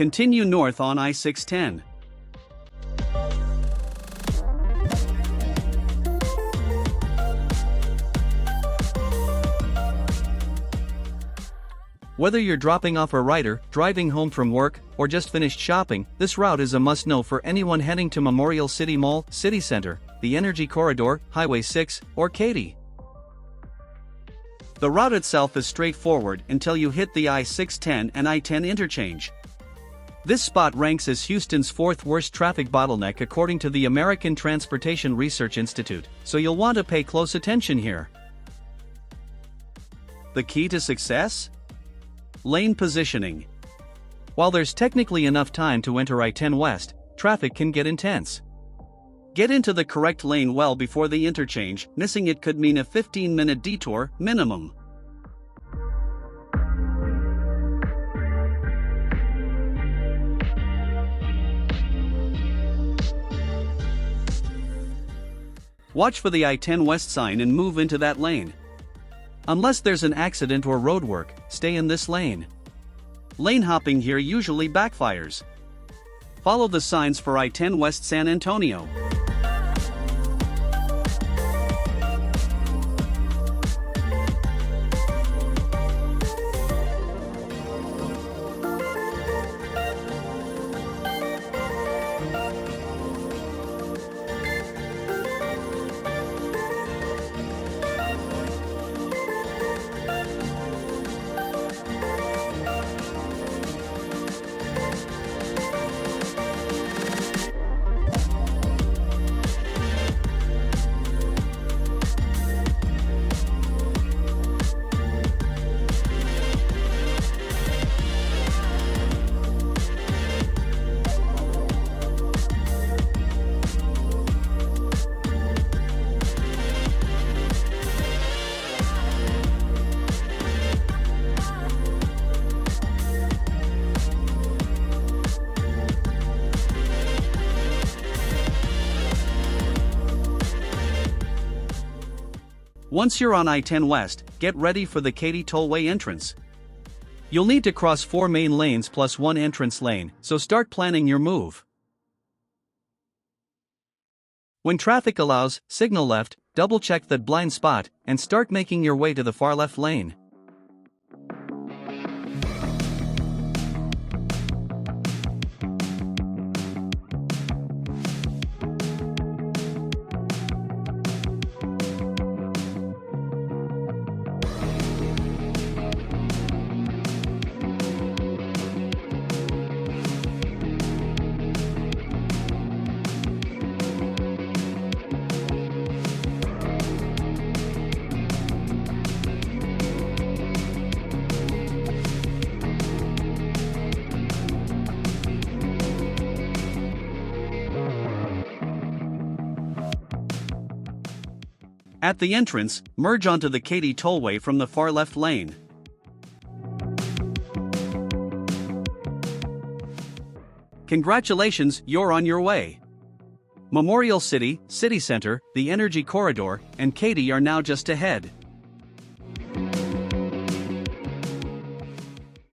Continue north on I-610. Whether you're dropping off a rider, driving home from work, or just finished shopping, this route is a must-know for anyone heading to Memorial City Mall, CityCentre, the Energy Corridor, Highway 6, or Katy. The route itself is straightforward until you hit the I-610 and I-10 interchange. This spot ranks as Houston's fourth worst traffic bottleneck according to the American Transportation Research Institute, so you'll want to pay close attention here. The key to success? Lane positioning. While there's technically enough time to enter I-10 West, traffic can get intense. Get into the correct lane well before the interchange, missing it could mean a 15-minute detour, minimum. Watch for the I-10 West sign and move into that lane. Unless there's an accident or roadwork, stay in this lane. Lane hopping here usually backfires. Follow the signs for I-10 West San Antonio. Once you're on I-10 West, get ready for the Katy Tollway entrance. You'll need to cross 4 main lanes plus 1 entrance lane, so start planning your move. When traffic allows, signal left, double-check that blind spot, and start making your way to the far left lane. At the entrance, merge onto the Katy Tollway from the far left lane. Congratulations, you're on your way. Memorial City, CityCentre, the Energy Corridor, and Katy are now just ahead.